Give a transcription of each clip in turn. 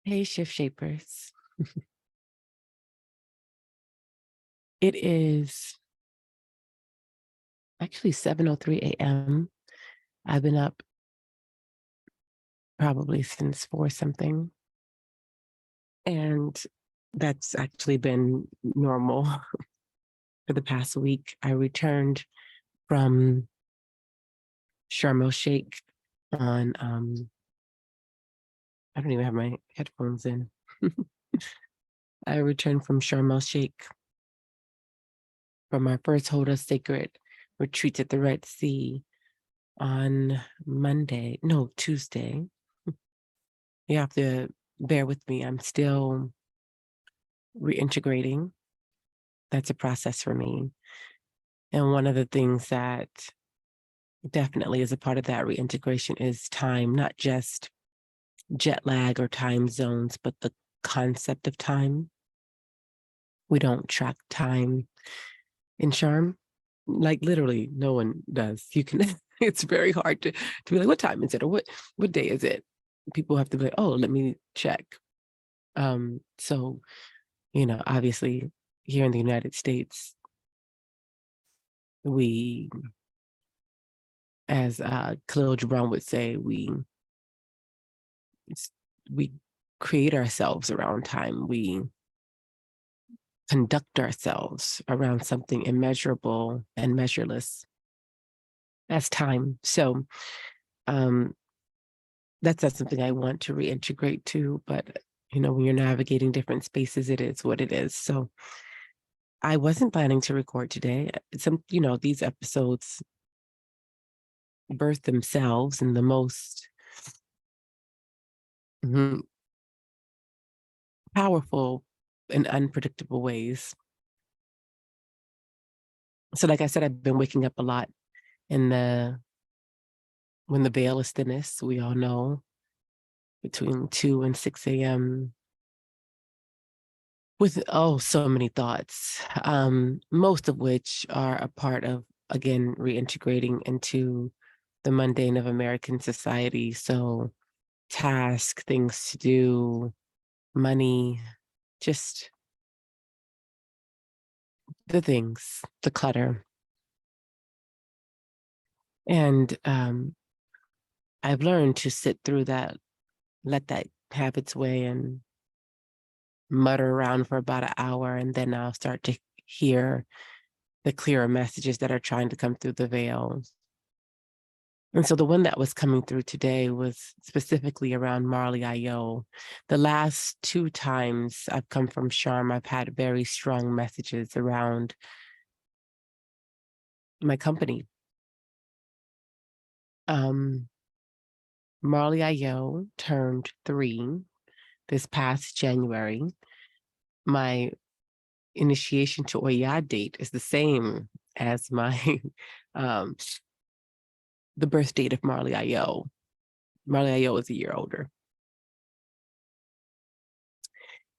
Hey, Shift Shapers. It is actually 7:03 a.m. I've been up probably since 4 something, and that's actually been normal for the past week. I returned from Sharm el-Sheikh on, I don't even have my headphones in. I returned from Sharm el-Sheikh from my first Hoda Sacred retreat at the Red Sea on Tuesday. You have to bear with me. I'm still reintegrating. That's a process for me. And one of the things that definitely is a part of that reintegration is time, not just jet lag or time zones, but the concept of time. We don't track time in Sharm. Like literally, no one does. You can, it's very hard to be like, what time is it? Or what day is it? People have to be like, oh, let me check. So, obviously here in the United States, we, as Khalil Gibran would say, we create ourselves around time. We conduct ourselves around something immeasurable and measureless as time. So that's not something I want to reintegrate to, but when you're navigating different spaces, it is what it is. So I wasn't planning to record today. These episodes birth themselves in the most powerful and unpredictable ways. So like I said, I've been waking up a lot when the veil is thinnest, we all know, between 2 and 6 a.m. with so many thoughts, most of which are a part of, again, reintegrating into the mundane of American society. So task, things to do, money, just the things, the clutter. And I've learned to sit through that, let that have its way and mutter around for about an hour, and then I'll start to hear the clearer messages that are trying to come through the veil. And so the one that was coming through today was specifically around Marleyayo. The last 2 times I've come from Sharm, I've had very strong messages around my company. Marleyayo turned 3 this past January. My initiation to Oya date is the same as my the birth date of Marleyayo. Marleyayo is a year older.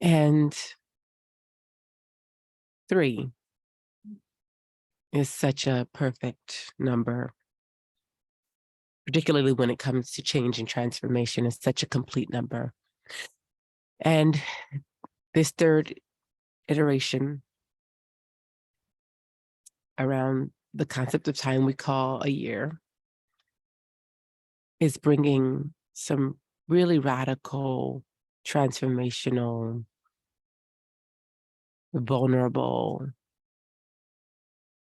And 3 is such a perfect number, particularly when it comes to change and transformation. It's such a complete number. And this 3rd iteration around the concept of time we call a year is bringing some really radical, transformational, vulnerable,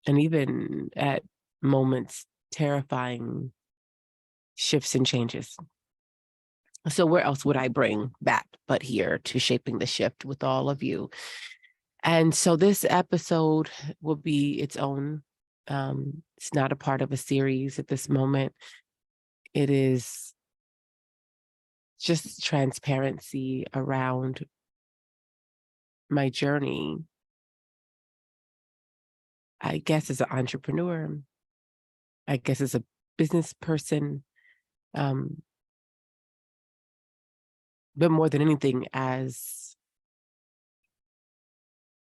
and even at moments terrifying shifts and changes. So where else would I bring that but here to shaping the shift with all of you? And so this episode will be its own. It's not a part of a series at this moment. It is just transparency around my journey, I guess, as an entrepreneur, I guess as a business person, but more than anything, as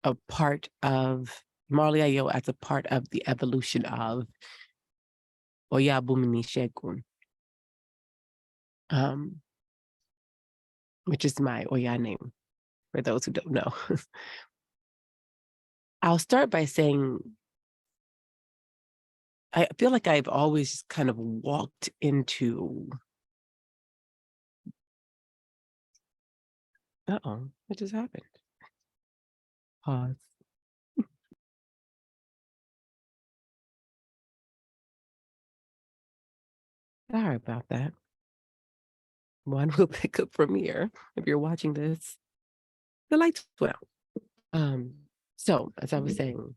a part of Marleyayo, as a part of the evolution of Oya Bumini Shegun. which is my Oya name, for those who don't know. I'll start by saying I feel like I've always kind of walked into. Uh-oh, what just happened? Pause. Sorry about that. One will pick up from here if you're watching this. The lights went out. So as I was saying,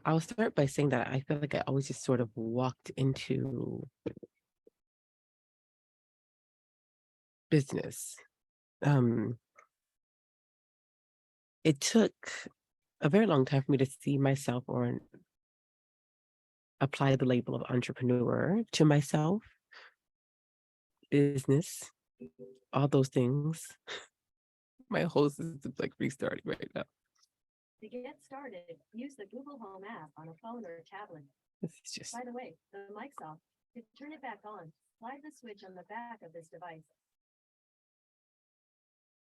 I'll start by saying that I feel like I always just sort of walked into business. It took a very long time for me to see myself or apply the label of entrepreneur to myself, business, all those things. My whole system's like restarting right now. To get started, use the Google Home app on a phone or tablet. This is just. By the way, the mic's off. To turn it back on, slide the switch on the back of this device.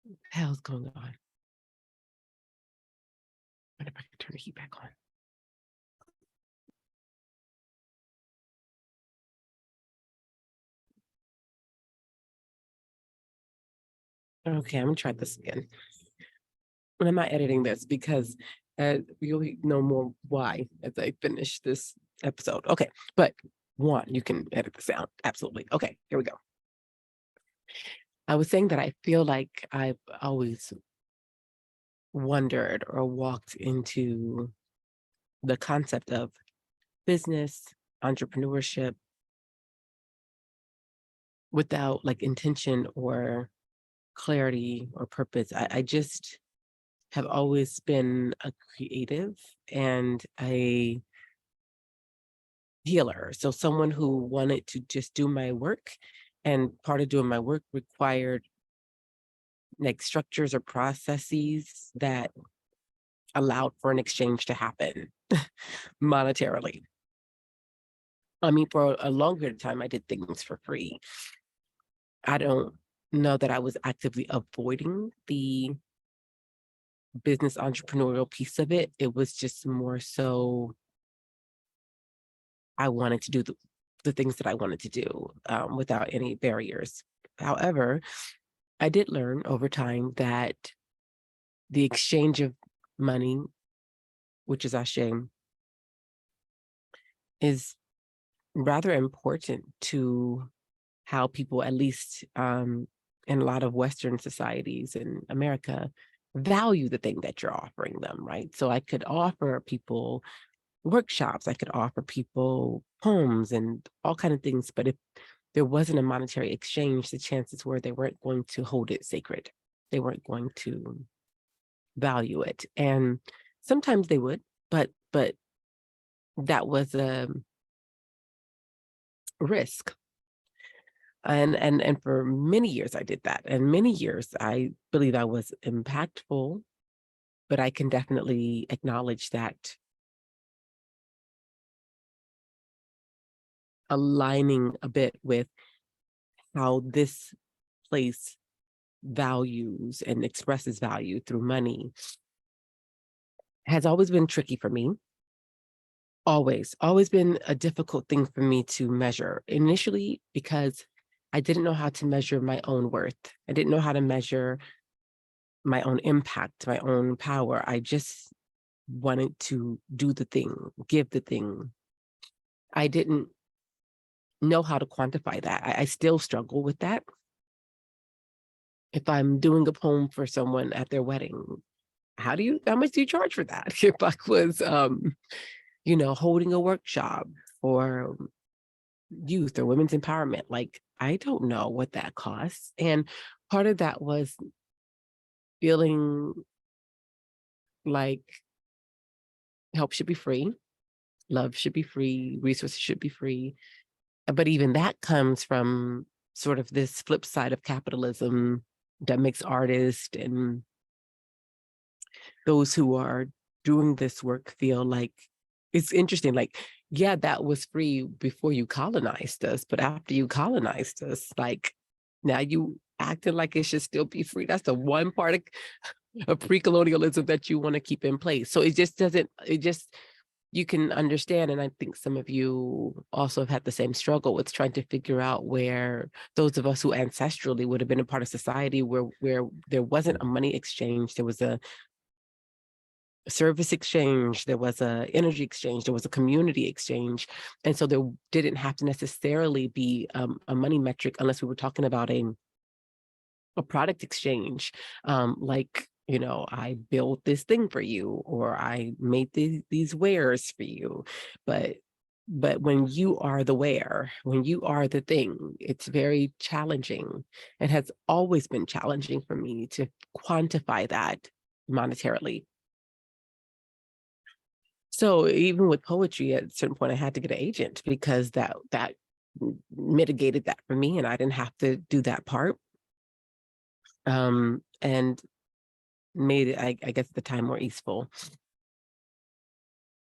What the hell's going on? I wonder if I can turn the heat back on. Okay, I'm gonna try this again. And I'm not editing this because you'll know more why as I finish this episode. Okay, but one, you can edit this out. Absolutely. Okay, here we go. I was saying that I feel like I've always wondered or walked into the concept of business, entrepreneurship without like intention or clarity or purpose. I just have always been a creative and a healer. So someone who wanted to just do my work, and part of doing my work required like structures or processes that allowed for an exchange to happen monetarily. I mean, for a long period of time, I did things for free. I don't know that I was actively avoiding the business entrepreneurial piece of it. It was just more so I wanted to do the things that I wanted to do without any barriers. However, I did learn over time that the exchange of money, which is a shame, is rather important to how people, at least in a lot of Western societies in America, value the thing that you're offering them, right? So I could offer people workshops, I could offer people poems and all kind of things, but if there wasn't a monetary exchange, the chances were they weren't going to hold it sacred. They weren't going to value it. And sometimes they would, but that was a risk. And for many years I did that. And many years I believe I was impactful, but I can definitely acknowledge that aligning a bit with how this place values and expresses value through money has always been tricky for me. Always been a difficult thing for me to measure. Initially, because I didn't know how to measure my own worth. I didn't know how to measure my own impact, my own power. I just wanted to do the thing, give the thing. I didn't know how to quantify that. I still struggle with that. If I'm doing a poem for someone at their wedding, how much do you charge for that? If I was, holding a workshop for youth or women's empowerment, like, I don't know what that costs. And part of that was feeling like help should be free, love should be free, resources should be free. But even that comes from sort of this flip side of capitalism that makes artists and those who are doing this work feel like it's interesting. Like, yeah, that was free before you colonized us, but after you colonized us, like now you acting like it should still be free. That's the one part of pre-colonialism that you want to keep in place. So it just doesn't, you can understand, and I think some of you also have had the same struggle with trying to figure out where those of us who ancestrally would have been a part of society where there wasn't a money exchange, there was a service exchange, there was a energy exchange, there was a community exchange. And so there didn't have to necessarily be a money metric unless we were talking about a product exchange, like, I built this thing for you, or I made these wares for you. But when you are the ware, when you are the thing, it's very challenging. It has always been challenging for me to quantify that monetarily. So even with poetry, at a certain point, I had to get an agent because that mitigated that for me, and I didn't have to do that part. And made it, I guess at the time, more easeful.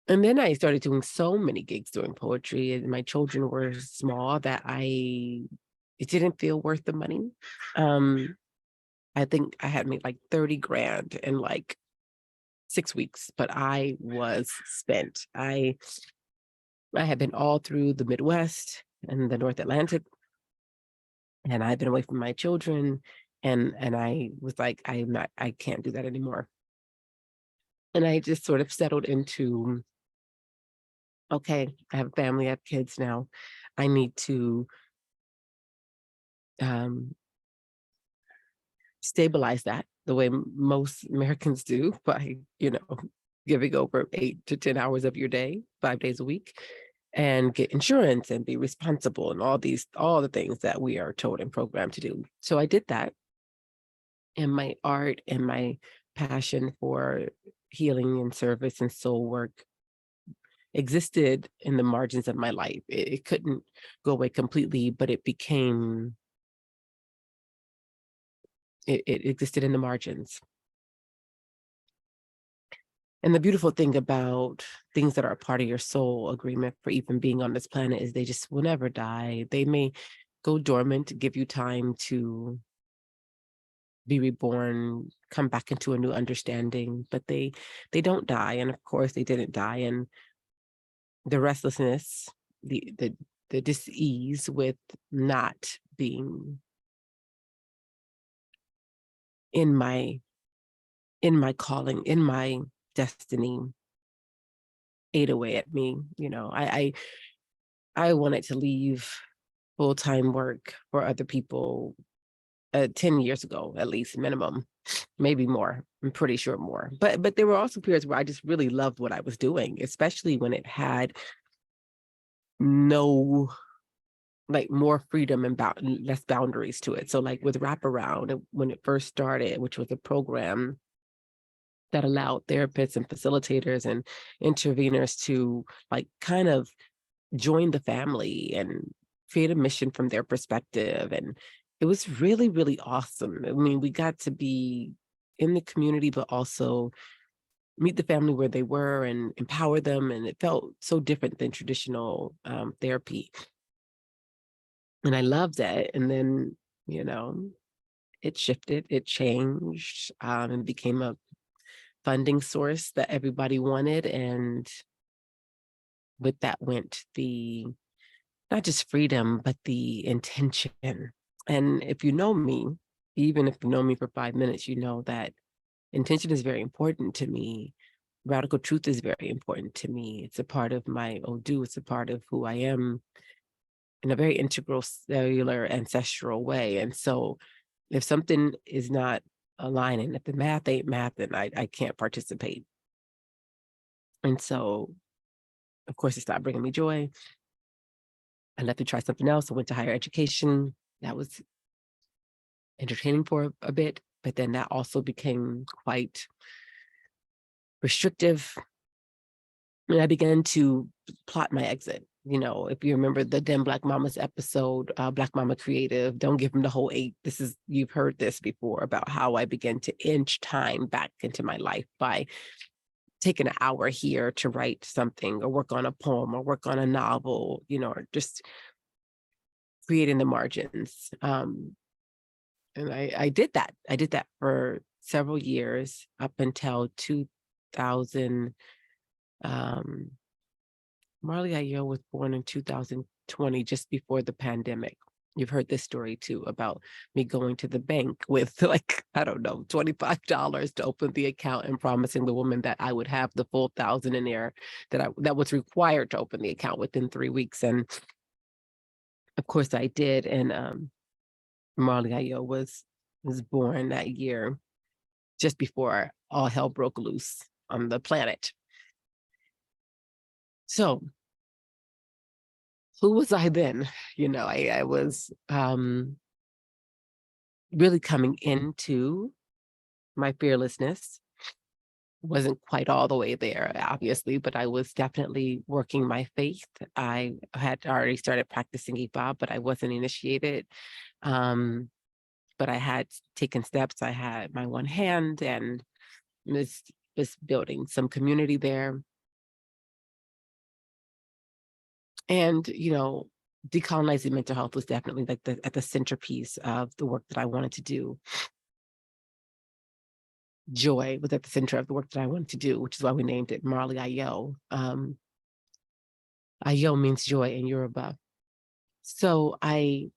And then I started doing so many gigs doing poetry, and my children were small that it didn't feel worth the money. I think I had made like 30 grand in like 6 weeks, but I was spent. I had been all through the Midwest and the North Atlantic, and I'd been away from my children, and I was like, I can't do that anymore. And I just sort of settled into, okay, I have a family, I have kids now. I need to stabilize that the way most Americans do by, giving over 8 to 10 hours of your day, 5 days a week, and get insurance and be responsible and all the things that we are told and programmed to do. So I did that. And my art and my passion for healing and service and soul work existed in the margins of my life. It couldn't go away completely, but it existed in the margins. And the beautiful thing about things that are a part of your soul agreement for even being on this planet is they just will never die. They may go dormant to give you time to be reborn, come back into a new understanding, but they don't die. And of course they didn't die. And the restlessness, the dis-ease with not being in my calling, in my destiny, ate away at me. I wanted to leave full-time work for other people 10 years ago, at least minimum, maybe more. I'm pretty sure more. But there were also periods where I just really loved what I was doing, especially when it had no, like, more freedom and less boundaries to it. So like with Wraparound, when it first started, which was a program that allowed therapists and facilitators and interveners to like kind of join the family and create a mission from their perspective. And it was really, really awesome. I mean, we got to be in the community, but also meet the family where they were and empower them. And it felt so different than traditional therapy. And I loved that. And then, it shifted, it changed, and became a funding source that everybody wanted. And with that went not just freedom, but the intention. And if you know me, even if you know me for 5 minutes, you know that intention is very important to me. Radical truth is very important to me. It's a part of my Odu. It's a part of who I am in a very integral, cellular, ancestral way. And so if something is not aligning, if the math ain't math, then I can't participate. And so, of course, it stopped bringing me joy. I left to try something else. I went to higher education. That was entertaining for a bit, but then that also became quite restrictive. And I began to plot my exit. If you remember the Den Black Mamas episode, Black Mama Creative, don't give them the whole 8. You've heard this before about how I began to inch time back into my life by taking an hour here to write something or work on a poem or work on a novel, or just creating the margins. And I did that. I did that for several years up until 2000. Um, Marleyayo was born in 2020, just before the pandemic. You've heard this story too about me going to the bank with like, I don't know, $25 to open the account and promising the woman that I would have the full 1,000 in there that was required to open the account within 3 weeks. And of course I did. And Marleyayo was born that year, just before all hell broke loose on the planet. So who was I then? I was really coming into my fearlessness. Wasn't quite all the way there, obviously, but I was definitely working my faith. I had already started practicing Ifa, but I wasn't initiated. But I had taken steps. I had my one hand and was building some community there. And, decolonizing mental health was definitely like at the centerpiece of the work that I wanted to do. Joy was at the center of the work that I wanted to do, which is why we named it Marleyayo. Ayo means joy in Yoruba. So I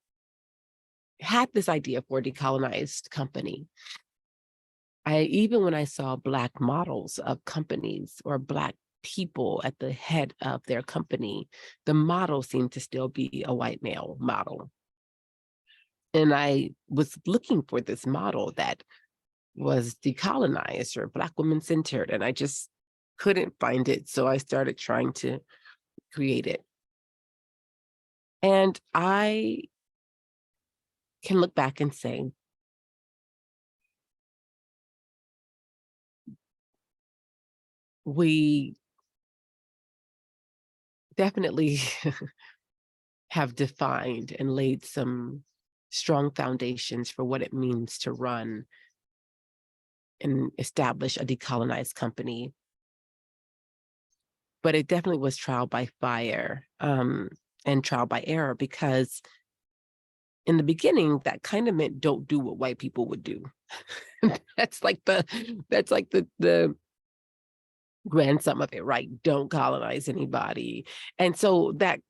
had this idea for a decolonized company. Even when I saw Black models of companies or Black people at the head of their company, the model seemed to still be a white male model. And I was looking for this model that was decolonized or Black women centered, and I just couldn't find it. So I started trying to create it. And I can look back and say, we definitely have defined and laid some strong foundations for what it means to run and establish a decolonized company. But it definitely was trial by fire, and trial by error, because in the beginning, that kind of meant don't do what white people would do. That's like the grand sum of it, right? Don't colonize anybody. And so that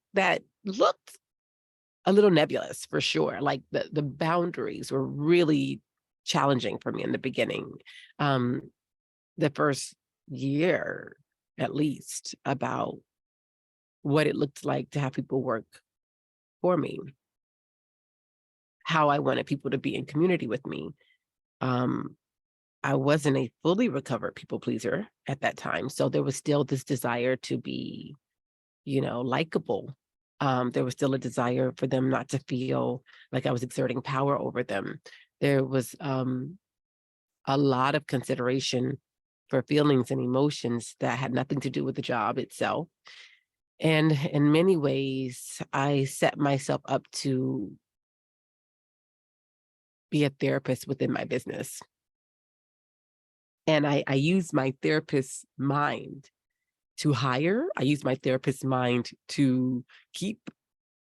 looked a little nebulous for sure. Like the boundaries were really challenging for me in the beginning. The first year, at least, about what it looked like to have people work for me, how I wanted people to be in community with me. I wasn't a fully recovered people pleaser at that time. So there was still this desire to be, likable. There was still a desire for them not to feel like I was exerting power over them. There was a lot of consideration for feelings and emotions that had nothing to do with the job itself. And in many ways, I set myself up to be a therapist within my business. And I use my therapist's mind to hire. I use my therapist's mind to keep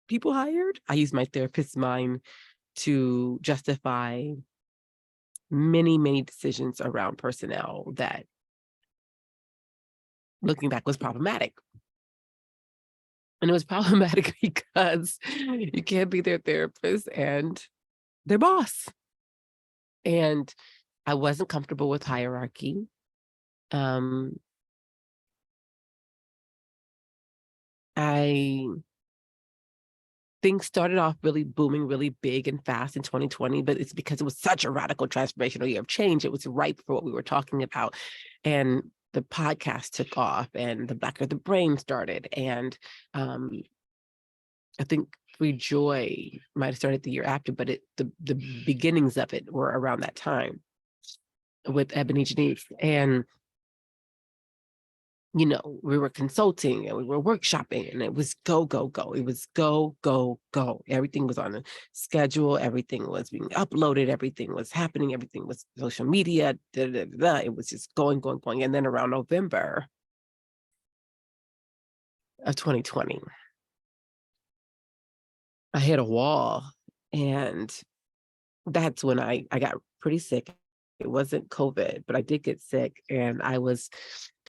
people hired. I use my therapist's mind to justify many, many decisions around personnel that, looking back, was problematic. And it was problematic because you can't be their therapist and their boss. And I wasn't comfortable with hierarchy. I Things started off really booming, really big and fast in 2020, but it's because it was such a radical transformational year of change. It was ripe for what we were talking about. And the podcast took off and the Blacker the Brain started. And I think Free Joy might have started the year after, but the beginnings of it were around that time with Ebony Janice. And we were consulting and we were workshopping, and it was go, go, go. It was go, go, go. Everything was on a schedule. Everything was being uploaded. Everything was happening. Everything was social media. Da, da, da, da. It was just going, going, going. And then around November of 2020, I hit a wall, and that's when I got pretty sick. It wasn't COVID, but I did get sick, and I was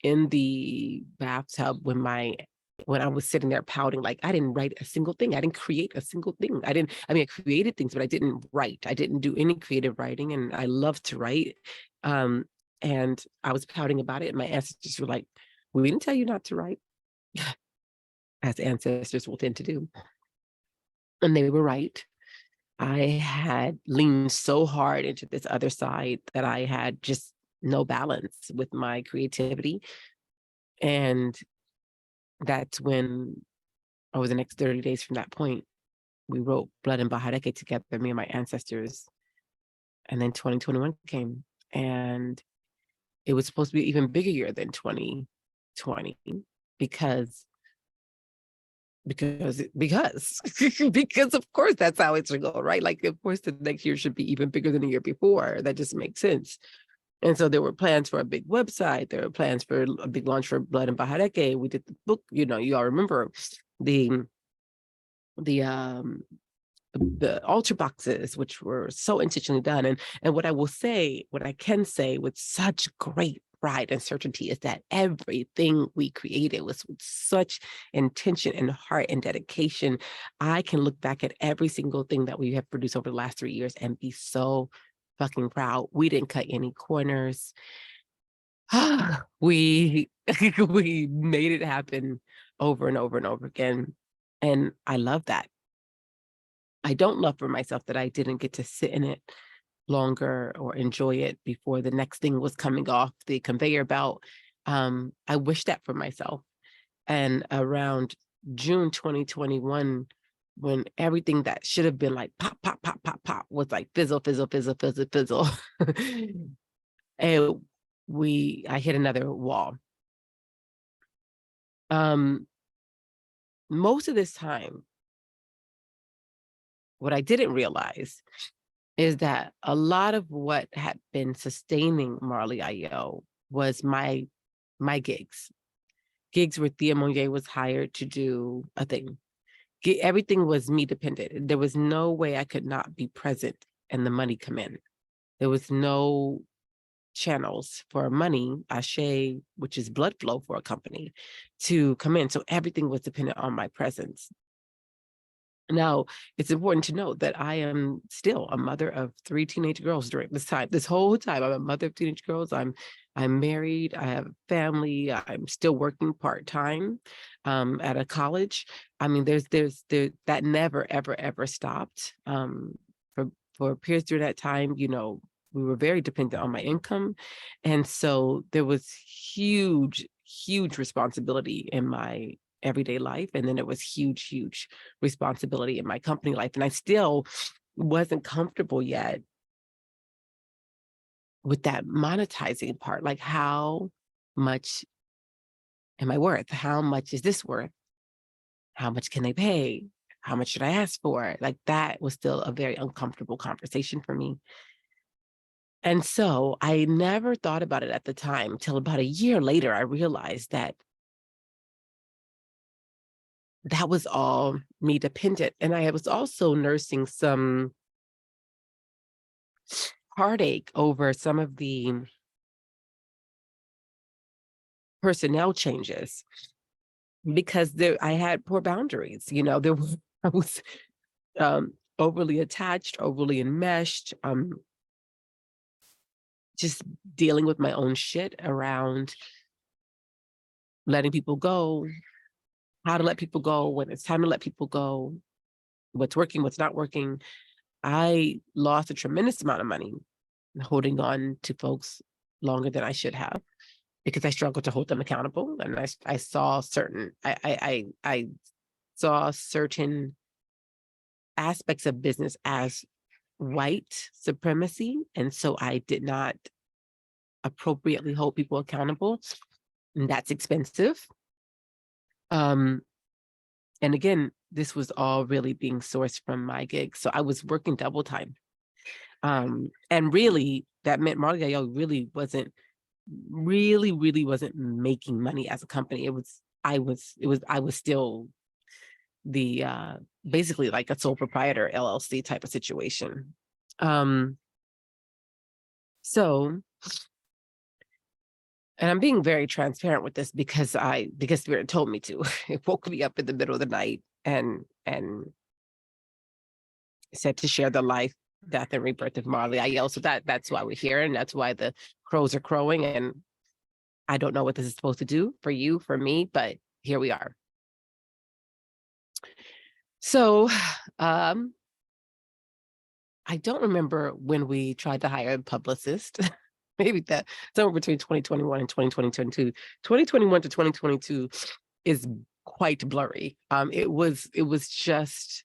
in the bathtub when I was sitting there pouting, like I didn't write a single thing. I didn't create a single thing. I mean, I created things, but I didn't write. I didn't do any creative writing, and I love to write. Um, and I was pouting about it, and my ancestors were like, "We didn't tell you not to write," as ancestors will tend to do. And they were right. I had leaned so hard into this other side that I had just no balance with my creativity. And that's when, over the next 30 days from that point, we wrote Blood and Bahareke together, me and my ancestors. And then 2021 came, and it was supposed to be an even bigger year than 2020 because because because of course that's how it should go, right? Like, of course the next year should be even bigger than the year before. That just makes sense. And so there were plans for a big website. There were plans for a big launch for Blood and Bahareke. We did the book, you all remember the the um the altar boxes, which were so intentionally done. And what I can say with such great pride and certainty is that everything we created was with such intention and heart and dedication. I can look back at every single thing that we have produced over the last 3 years and be so fucking proud. We didn't cut any corners. We we made it happen over and over and over again. And I love that. I don't love for myself that I didn't get to sit in it longer or enjoy it before the next thing was coming off the conveyor belt. I wish that for myself. And around June 2021, when everything that should have been like pop, pop, pop, pop, pop was like fizzle, fizzle, fizzle, fizzle, fizzle. And I hit another wall. Most of this time, what I didn't realize is that a lot of what had been sustaining Marleyayo was my gigs. Gigs where Thea Monye was hired to do a thing. Everything was me dependent. There was no way I could not be present and the money come in. There was no channels for money, ashe, which is blood flow for a company, to come in. So everything was dependent on my presence. Now, it's important to note that I am still a mother of 3 teenage girls during this time. This whole time, I'm a mother of teenage girls. I'm married. I have a family. I'm still working part-time at a college. I mean, there's that never, ever, ever stopped. For periods during that time, we were very dependent on my income. And so there was huge, huge responsibility in my everyday life. And then there was huge, huge responsibility in my company life. And I still wasn't comfortable yet with that monetizing part. Like, how much am I worth? How much is this worth? How much can they pay? How much should I ask for? Like, that was still a very uncomfortable conversation for me. And so I never thought about it at the time till about a year later. I realized that that was all me dependent. And I was also nursing some heartache over some of the personnel changes because I had poor boundaries. I was overly attached, overly enmeshed, just dealing with my own shit around letting people go, how to let people go, when it's time to let people go, what's working, what's not working. I lost a tremendous amount of money holding on to folks longer than I should have because I struggled to hold them accountable. And I saw I saw certain aspects of business as white supremacy. And so I did not appropriately hold people accountable. And that's expensive. And again, this was all really being sourced from my gigs. So I was working double time. And really that meant Marleyayo really wasn't making money as a company. I was still the basically like a sole proprietor LLC type of situation. So, and I'm being very transparent with this because Spirit told me to. It woke me up in the middle of the night and said to share the life, death, and rebirth of Marleyayo. So that's why we're here, and that's why the crows are crowing. And I don't know what this is supposed to do for you, for me, but here we are. So, I don't remember when we tried to hire a publicist. Maybe that somewhere between 2021 and 2022. 2021 to 2022 is quite blurry. It was just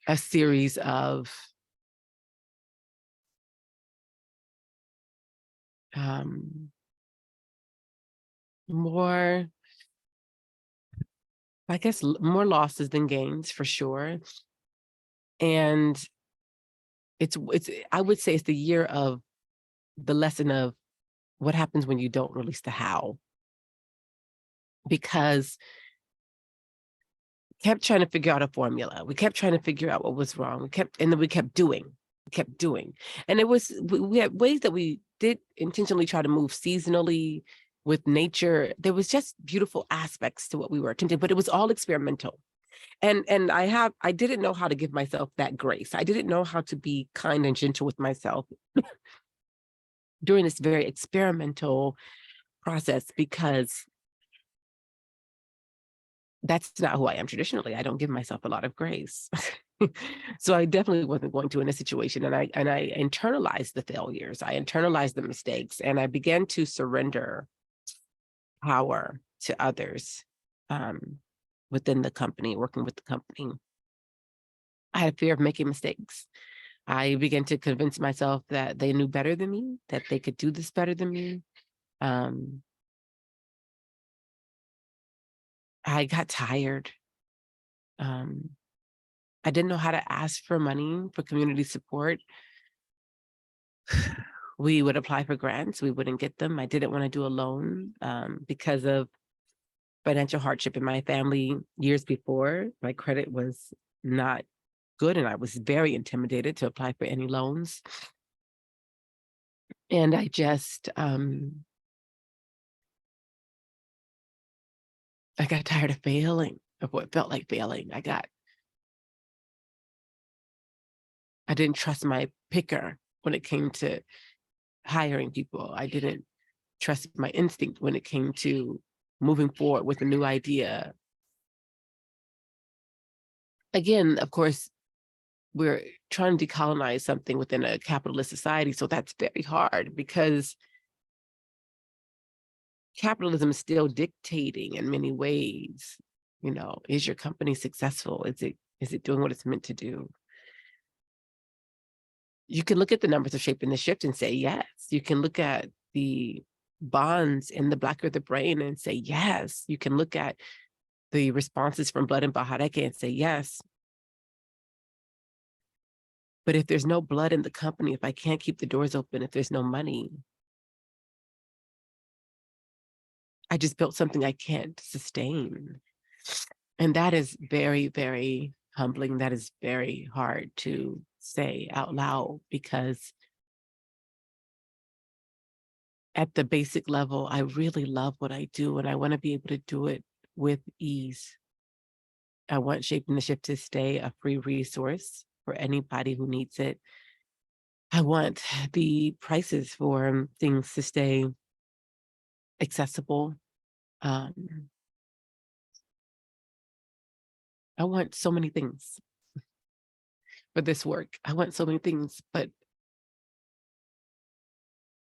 a series of more, I guess, more losses than gains for sure. And it's I would say it's the year of the lesson of what happens when you don't release the how, because we kept trying to figure out a formula. We kept trying to figure out what was wrong. And then we kept doing. And it was, we had ways that we did intentionally try to move seasonally with nature. There was just beautiful aspects to what we were attempting, but it was all experimental. And I didn't know how to give myself that grace. I didn't know how to be kind and gentle with myself during this very experimental process, because that's not who I am traditionally. I don't give myself a lot of grace. So I definitely wasn't going to in this situation. And I internalized the failures. I internalized the mistakes, and I began to surrender power to others within the company, working with the company. I had a fear of making mistakes. I began to convince myself that they knew better than me, that they could do this better than me. I got tired. I didn't know how to ask for money for community support. We would apply for grants. We wouldn't get them. I didn't want to do a loan because of financial hardship in my family years before. My credit was not good, and I was very intimidated to apply for any loans. And I just, I got tired of failing, of what felt like failing. I didn't trust my picker when it came to hiring people. I didn't trust my instinct when it came to moving forward with a new idea. Again, of course, we're trying to decolonize something within a capitalist society. So that's very hard, because capitalism is still dictating in many ways. You know, is your company successful? Is it doing what it's meant to do? You can look at the numbers of Shaping the Shift and say yes. You can look at the bonds in the Black Earth Brain and say yes. You can look at the responses from Blood and Bahareke and say yes. But if there's no blood in the company, if I can't keep the doors open, if there's no money, I just built something I can't sustain. And that is very, very humbling. That is very hard to say out loud, because at the basic level, I really love what I do, and I want to be able to do it with ease. I want Shaping the Shift to stay a free resource for anybody who needs it. I want the prices for things to stay accessible. I want so many things for this work. I want so many things, but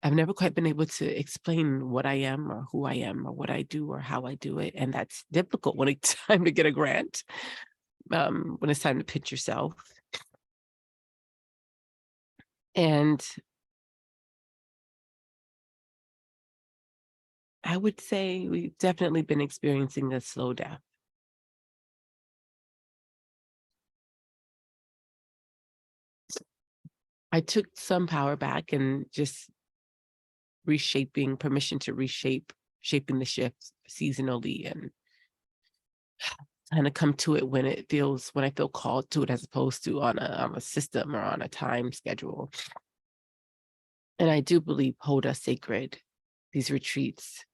I've never quite been able to explain what I am or who I am or what I do or how I do it. And that's difficult when it's time to get a grant, when it's time to pitch yourself. And I would say we've definitely been experiencing a slow death. I took some power back and just permission to reshape, Shaping the Shift seasonally, and kind of come to it when I feel called to it, as opposed to on a system or on a time schedule. And I do believe hold us sacred, these retreats,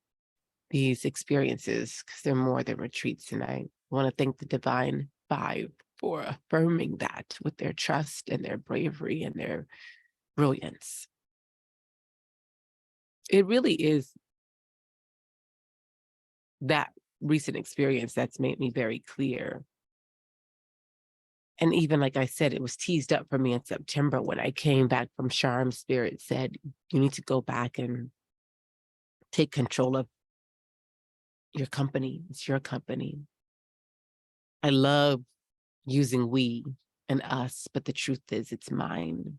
these experiences, because they're more than retreats. And I want to thank the Divine Five for affirming that with their trust and their bravery and their brilliance. It really is that recent experience that's made me very clear. And even like I said, it was teased up for me in September when I came back from Sharm. Spirit said, you need to go back and take control of your company. It's your company. I love using we and us, but the truth is it's mine.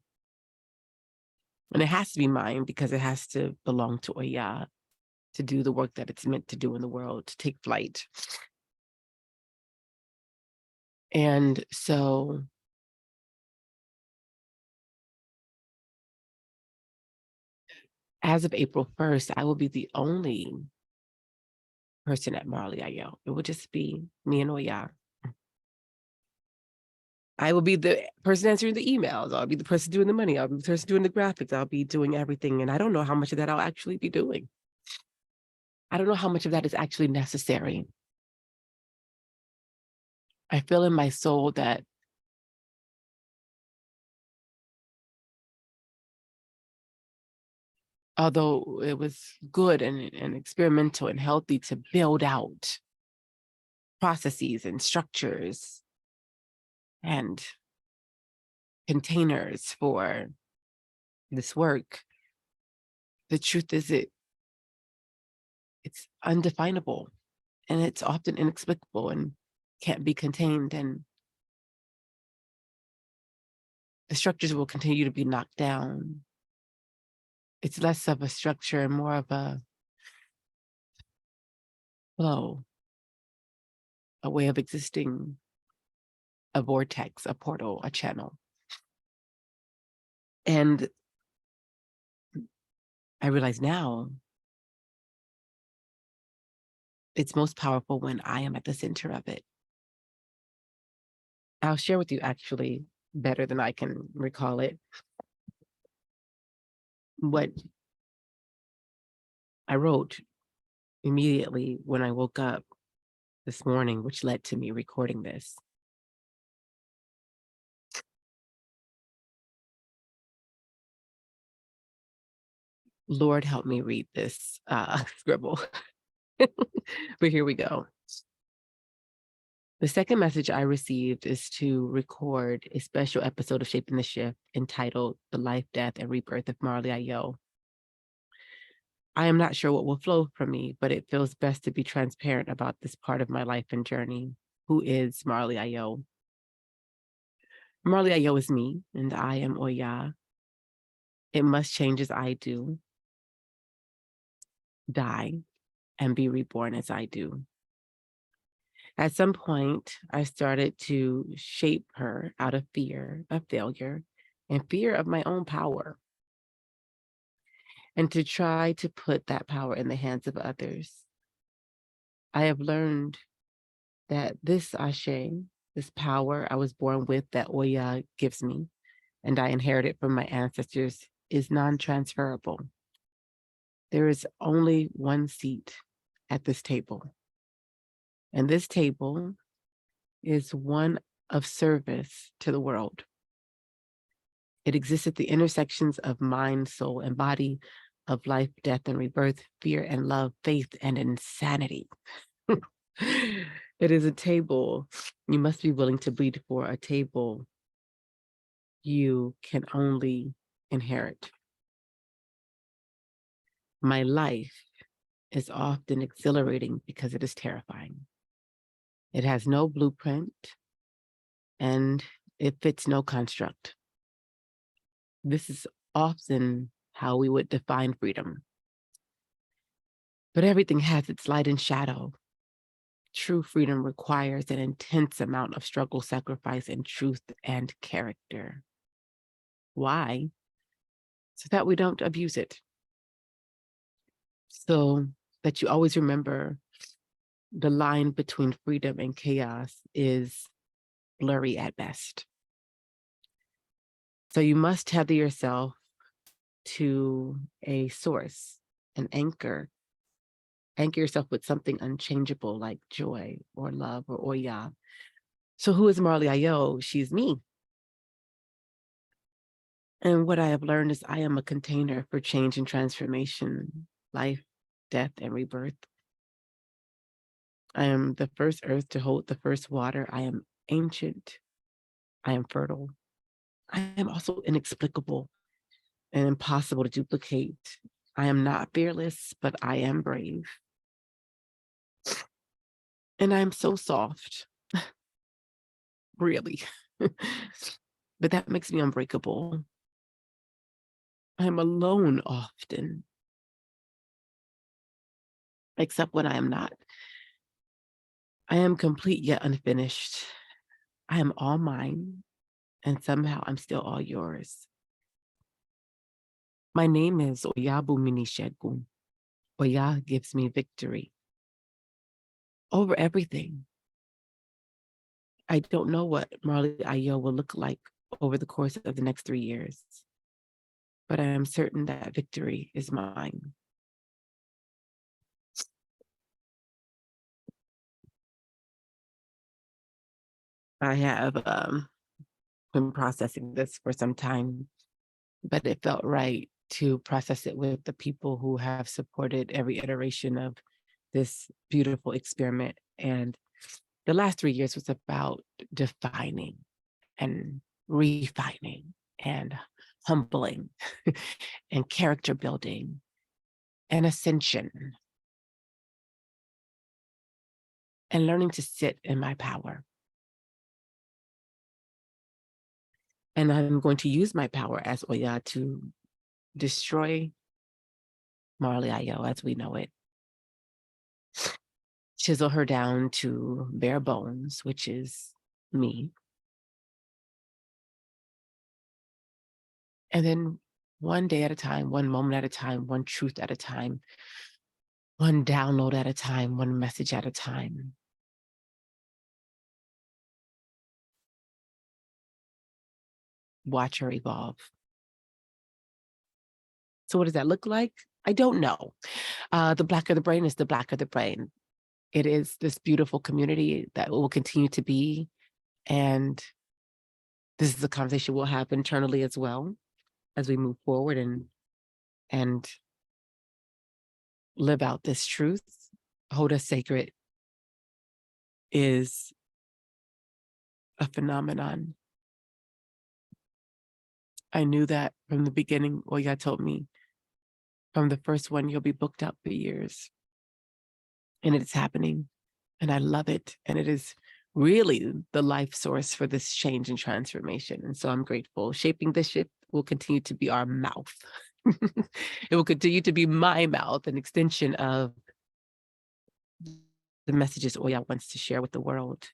And it has to be mine because it has to belong to Oya to do the work that it's meant to do in the world, to take flight. And so as of April 1st, I will be the only person at Marleyayo. It will just be me and Oya. I will be the person answering the emails. I'll be the person doing the money. I'll be the person doing the graphics. I'll be doing everything. And I don't know how much of that I'll actually be doing. I don't know how much of that is actually necessary. I feel in my soul that although it was good and experimental and healthy to build out processes and structures and containers for this work, the truth is it's undefinable and it's often inexplicable and can't be contained, and the structures will continue to be knocked down. It's less of a structure and more of a flow, a way of existing, a vortex, a portal, a channel. And I realize now it's most powerful when I am at the center of it. I'll share with you actually better than I can recall it, what I wrote immediately when I woke up this morning, which led to me recording this. Lord, help me read this scribble. But here we go. The second message I received is to record a special episode of Shaping the Shift entitled The Life, Death, and Rebirth of Marleyayo. I am not sure what will flow from me, but it feels best to be transparent about this part of my life and journey. Who is Marleyayo? Marleyayo is me, and I am Oya. It must change as I do, die, and be reborn as I do. At some point, I started to shape her out of fear of failure and fear of my own power, and to try to put that power in the hands of others. I have learned that this Ashe, this power I was born with that Oya gives me, and I inherited from my ancestors, is non-transferable. There is only one seat at this table. And this table is one of service to the world. It exists at the intersections of mind, soul, and body, of life, death, and rebirth, fear and love, faith and insanity. It is a table you must be willing to bleed for, a table you can only inherit. My life is often exhilarating because it is terrifying. It has no blueprint and it fits no construct. This is often how we would define freedom. But everything has its light and shadow. True freedom requires an intense amount of struggle, sacrifice, and truth and character. Why? So that we don't abuse it. So that you always remember the line between freedom and chaos is blurry at best. So you must tether yourself to a source, an anchor. Anchor yourself with something unchangeable like joy or love or Oya. So who is Marleyayo? She's me. And what I have learned is I am a container for change and transformation, life, death, and rebirth. I am the first earth to hold the first water. I am ancient. I am fertile. I am also inexplicable and impossible to duplicate. I am not fearless, but I am brave. And I am so soft, really. But that makes me unbreakable. I am alone often, except when I am not. I am complete yet unfinished. I am all mine, and somehow I'm still all yours. My name is Oyabumini Shegun. Oya gives me victory over everything. I don't know what Marleyayo will look like over the course of the next 3 years, but I am certain that victory is mine. I have been processing this for some time, but it felt right to process it with the people who have supported every iteration of this beautiful experiment. And the last 3 years was about defining and refining and humbling and character building and ascension and learning to sit in my power. And I'm going to use my power as Oya to destroy Marleyayo as we know it. Chisel her down to bare bones, which is me. And then one day at a time, one moment at a time, one truth at a time, one download at a time, one message at a time. Watch her evolve. So what does that look like? I don't know. The blacker the brain is the blacker the brain. It is this beautiful community that will continue to be. And this is a conversation we'll have internally as well as we move forward and live out this truth. Hold us sacred is a phenomenon. I knew that from the beginning. Oya told me from the first one, you'll be booked up for years. And it's happening. And I love it. And it is really the life source for this change and transformation. And so I'm grateful. Shaping the ship will continue to be our mouth. It will continue to be my mouth, an extension of the messages Oya wants to share with the world.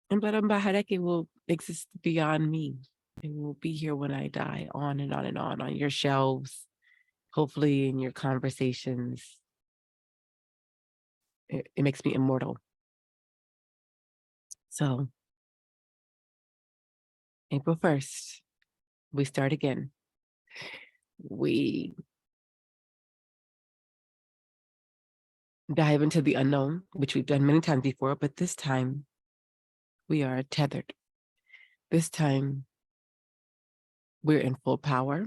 And Bahareke will exist beyond me. It will be here when I die, on and on and on your shelves, hopefully in your conversations. It makes me immortal. So April 1st, we start again. We dive into the unknown, which we've done many times before, but this time we are tethered. This time we're in full power.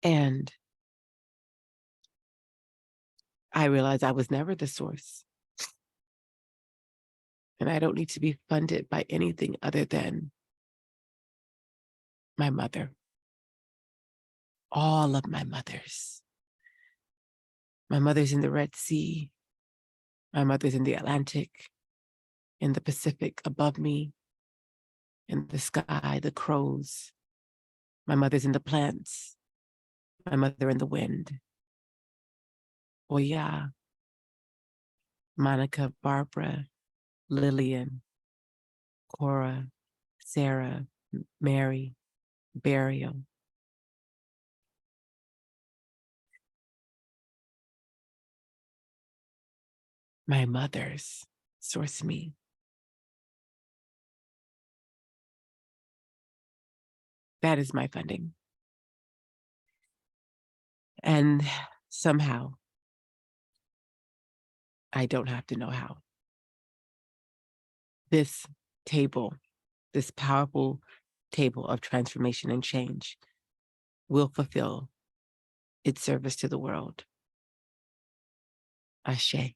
And I realized I was never the source. And I don't need to be funded by anything other than my mother. All of my mothers. My mother's in the Red Sea. My mother's in the Atlantic, in the Pacific above me, in the sky, the crows. My mother's in the plants. My mother in the wind. Oya, Monica, Barbara, Lillian, Cora, Sarah, Mary, Burial. my mother's source me. That is my funding. And somehow, I don't have to know how. This table, this powerful table of transformation and change will fulfill its service to the world. Ashe.